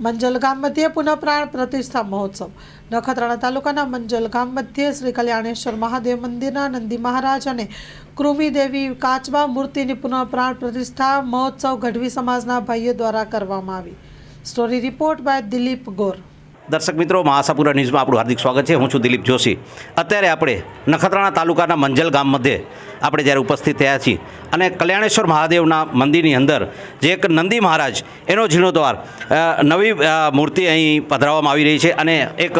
મંજલ ગામ મધ્યે પુનઃ પ્રાણ પ્રતિષ્ઠા મહોત્સવ નખત્રાણા તાલુકાના મંજલ ગામ મધ્યે શ્રી કલ્યાણેશ્વર મહાદેવ મંદિરના નંદી મહારાજ અને કૃમિ દેવી કાચબા મૂર્તિની પુનઃ પ્રાણ પ્રતિષ્ઠા મહોત્સવ ગઢવી સમાજના ભાઈઓ દ્વારા કરવામાં આવી। સ્ટોરી રિપોર્ટ બાય દિલીપ ગોર। દર્શક મિત્રો, મહાસાપુરા ન્યૂઝમાં આપણું હાર્દિક સ્વાગત છે। હું છું દિલીપ જોશી। અત્યારે આપણે નખત્રાણા તાલુકાના મંજલ ગામ મધ્યે આપણે જ્યારે ઉપસ્થિત થયા છીએ અને કલ્યાણેશ્વર મહાદેવના મંદિરની અંદર જે એક નંદી મહારાજ એનો જીર્ણોદ્ધાર નવી મૂર્તિ અહીં પધરાવવામાં આવી રહી છે અને એક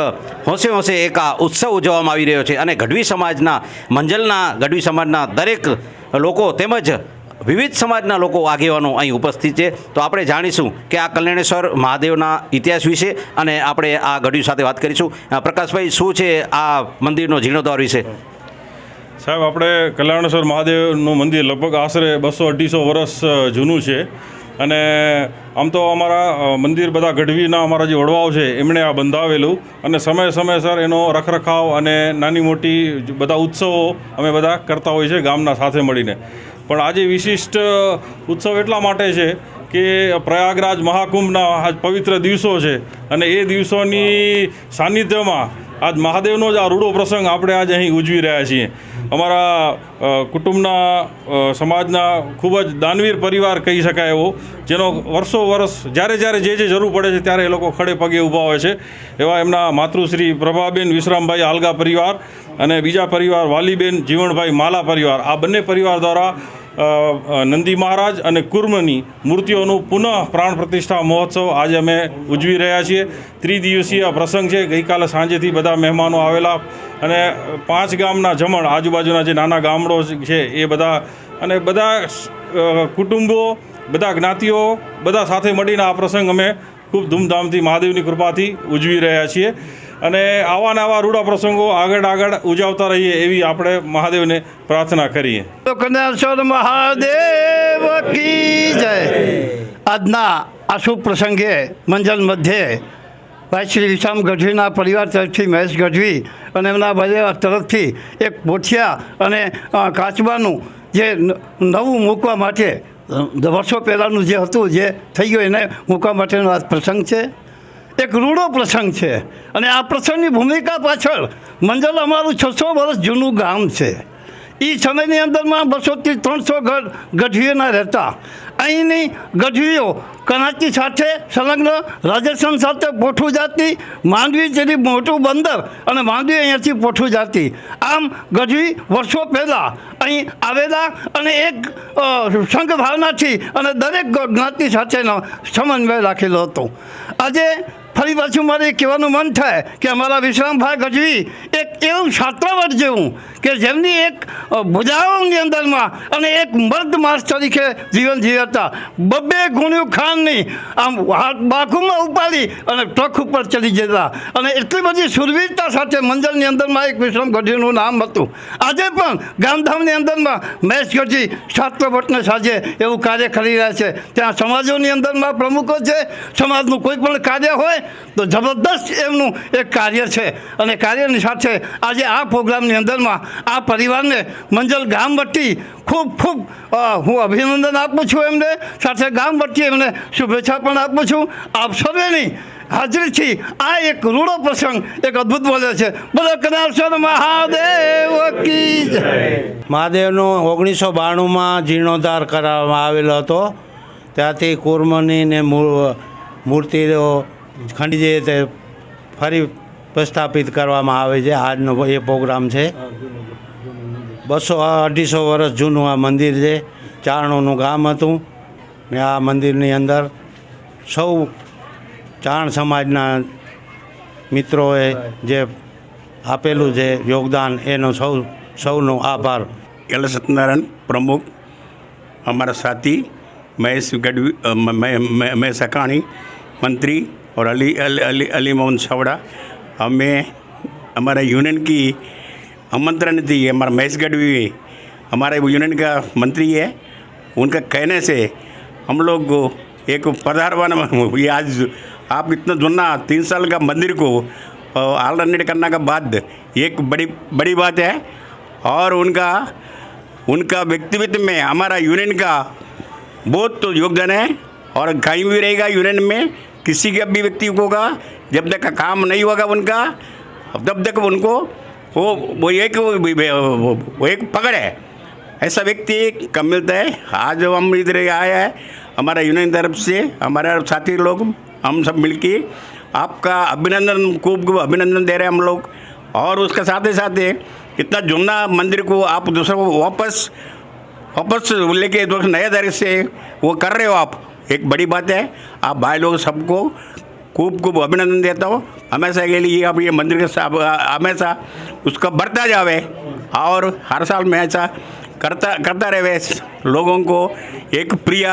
હોંશે હોંશે એક આ ઉત્સવ ઉજવવામાં આવી રહ્યો છે અને ગઢવી સમાજના મંજલના ગઢવી સમાજના દરેક લોકો તેમજ વિવિધ સમાજના લોકો આગેવાનો અહીં ઉપસ્થિત છે। તો આપણે જાણીશું કે આ કલ્યાણેશ્વર મહાદેવના ઇતિહાસ વિશે અને આપણે આ ગઢવી સાથે વાત કરીશું। પ્રકાશભાઈ, શું છે આ મંદિરનો જીર્ણોદ્ધાર વિશે? સાહેબ, આપણે કલ્યાણેશ્વર મહાદેવનું મંદિર લગભગ આશરે 200-250 વર્ષ જૂનું છે અને આમ તો અમારા મંદિર બધા ગઢવીના અમારા જે વડવાઓ છે એમણે આ બંધાવેલું અને સમયસર એનો રખરખાવ અને નાની મોટી બધા ઉત્સવો અમે બધા કરતા હોઈએ છીએ ગામના સાથે મળીને। પણ આજે વિશિષ્ટ ઉત્સવ એટલા માટે છે કે પ્રયાગરાજ મહાકુંભના આજ પવિત્ર દિવસો છે અને એ દિવસોની સાનિધ્યમાં આજ મહાદેવનો જ આ રૂડો પ્રસંગ આપણે આજે અહીં ઉજવી રહ્યા છીએ। અમારા કુટુંબના સમાજના ખૂબ જ દાનવીર પરિવાર કહી શકાય એવો, જેનો વર્ષ જ્યારે જે જરૂર પડે છે ત્યારે એ લોકો ખડે પગે ઊભા હોય છે, એવા એમના માતૃશ્રી પ્રભાબેન વિશ્રામભાઈ આલગા પરિવાર અને બીજા પરિવાર વાલીબેન જીવણભાઈ માલા પરિવાર, આ બંને પરિવાર દ્વારા નંદી મહારાજ અને કુર્મની મૂર્તિઓનું પુનઃ પ્રાણ પ્રતિષ્ઠા મહોત્સવ આજે અમે ઉજવી રહ્યા છીએ। ત્રિદિવસીય પ્રસંગ છે। ગઈકાલે સાંજેથી બધા મહેમાનો આવેલા અને 5 ગામના જમણ, આજુબાજુના જે નાના ગામડો છે એ બધા અને બધા કુટુંબો, બધા જ્ઞાતિઓ બધા સાથે મળીને આ પ્રસંગ અમે ખૂબ ધૂમધામથી મહાદેવની કૃપાથી ઉજવી રહ્યા છીએ અને આવા રૂડા પ્રસંગો આગળ ઉજવતા રહીએ એવી આપણે મહાદેવને પ્રાર્થના કરીએ। કલ્યાણેશ્વર મહાદેવ કી જય। આજના આ શુભ પ્રસંગે મંજલ મધ્યે ભાઈ શ્રી વિશામ ગઢવીના પરિવાર તરફથી મહેશ ગઢવી અને એમના ભાઈઓ તરફથી એક પોઠિયા અને કાચબાનું જે નવું મૂકવા માટે વર્ષો પહેલાંનું જે હતું જે થઈ ગયું એને મૂકવા માટેનો આ પ્રસંગ છે। એક રૂડો પ્રસંગ છે અને આ પ્રસંગની ભૂમિકા પાછળ મંજલ અમારું 600 વર્ષ જૂનું ગામ છે। એ સમયની અંદરમાં 200થી 300 ઘર ગઢવીઓના રહેતા। અહીંની ગઢવીઓ કરાચી સાથે સંલગ્ન, રાજસ્થાન સાથે પોઠું જાતી, માંડવી જેથી મોટું બંદર અને માંડવી અહીંયાથી પોઠું જાતી। આમ ગઢવી વર્ષો પહેલાં અહીં આવેલા અને એક સંઘ ભાવનાથી અને દરેક જ્ઞાતિ સાથેનો સમન્વય રાખેલો હતો। આજે ફરી પાછું મારે કહેવાનું મન થાય કે અમારા વિશ્રામભાઈ ગઢવી એક એવું છાત્રાવટ જેવું કે જેમની એક ભુજાઓની અંદરમાં અને એક મર્દ માસ તરીકે જીવન જીવતા, 2 ગુણ્યું ખાનની આમ બાકુમાં ઉપાડી અને ટ્રક ઉપર ચડી જતા અને એટલી બધી સુરવીરતા સાથે મંજલની અંદરમાં એક વિશ્રામ ગઢવીનું નામ હતું। આજે પણ ગામધામની અંદરમાં મહેશ ગઢવી છાત્રાવટને સાજે એવું કાર્ય કરી રહ્યા છે। ત્યાં સમાજોની અંદરમાં પ્રમુખો છે, સમાજનું કોઈ પણ કાર્ય હોય તો જબરદસ્ત એમનું એક કાર્ય છે અને કાર્યની સાથે આજે આ પ્રોગ્રામની અંદરમાં આ પરિવારને મંજલ ગામ વતી ખૂબ હું અભિનંદન આપું છું એમને, સાથે ગામ વતી એમને શુભેચ્છા પણ આપું છું। આપ સર્વેની હાજરીથી આ એક રૂડો પ્રસંગ એક અદ્ભુત બોલે છે। બોલો કલ્યાણેશ્વર મહાદેવ કી જય। મહાદેવનો 1992માં જીર્ણોદ્ધાર કરવામાં આવેલો હતો। ત્યાંથી કુર્મની ને મૂર્તિઓ ખંડી તે ફરી પ્રસ્થાપિત કરવામાં આવે છે। આજનો એ પ્રોગ્રામ છે। 200-250 વર્ષ જૂનું આ મંદિર છે। ચારણોનું ગામ હતું ને આ મંદિરની અંદર સૌ ચારણ સમાજના મિત્રોએ જે આપેલું છે યોગદાન, એનો સૌનો આભાર। એલ સત્યનારાયણ પ્રમુખ, हमारा साथी महेश गढ़वी, महेश अकाणी मंत्री और अली मोहन छावड़ा, हमें हमारा यूनियन की आमंत्रण दी। हमारा महेश गढ़वी हमारे यूनियन का मंत्री है, उनका कहने से हम लोग एक पधारवाना, ये आज आप इतना जुना 3 साल का मंदिर को ऑलरेडी करने के बाद एक बड़ी बात है। और उनका व्यक्तित्व में हमारा यूनियन का बहुत योगदान है और कहीं भी रहेगा यूनियन में किसी के अभिव्यक्ति को का जब तक काम नहीं होगा उनका तब तक उनको वो एक पकड़ है, ऐसा व्यक्ति कम मिलता है। आज हम इधर आए हैं हमारा यूनियन तरफ से, हमारा साथी लोग हम सब मिलके आपका अभिनंदन, खूब अभिनंदन दे रहे हैं हम लोग। और उसके साथ ही इतना जुना मंदिर को आप दूसरों को वापस लेके नए तरह से वो कर रहे हो आप, एक बड़ी बात है। आप भाई लोग सबको खूब अभिनंदन देता हूँ। हमेशा के लिए आप ये मंदिर के हमेशा उसका बढ़ता जावे और हर साल में ऐसा करता रहे, लोगों को एक प्रिय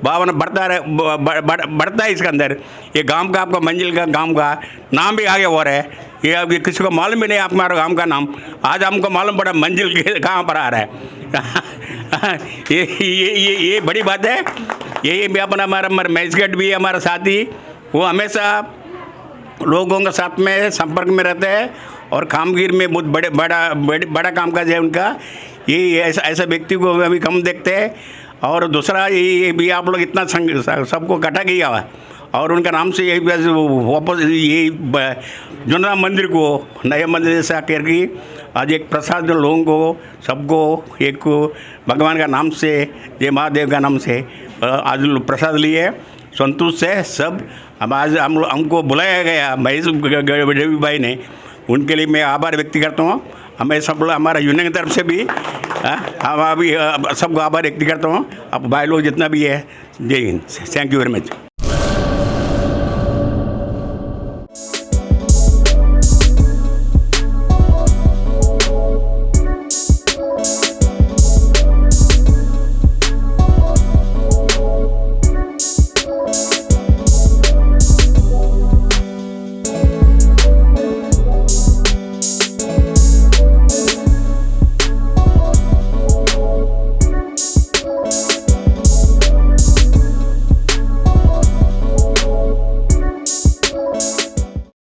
भावना बढ़ता है इसके अंदर। ये गांव का आपका मंजिल का गांव का नाम भी आगे हो रहा है। ये अभी किसी को मालूम भी नहीं हमारे गांव का नाम, आज हमको मालूम पड़ा मंजिल कहाँ पर आ रहा है। ये बड़ी बात है। ये भी अपना हमारा मैचगढ़ भी हमारा साथी, वो हमेशा लोगों के साथ में संपर्क में रहते हैं और कामगिर में बहुत बड़ा काम काज है उनका। ये ऐसा व्यक्ति को अभी कम देखते हैं। और दूसरा ये भी आप लोग इतना सबको इकट्ठा किया हुआ और उनका नाम से यही वापस ये जुना मंदिर को नए मंदिर जैसा करके आज एक प्रसाद लोगों को सबको एक भगवान का नाम से, जय महादेव का नाम से आज प्रसाद लिए संतुष्ट है सब। हम आज हमको बुलाया गया महेश गढ़वी भाई ने, उनके लिए मैं आभार व्यक्त करता हूँ। हमें सब हमारा यूनियन की तरफ से भी हम अभी सबको आभार व्यक्त करता हूँ। अब भाई लोग जितना भी है, जय Hind, thank you very much.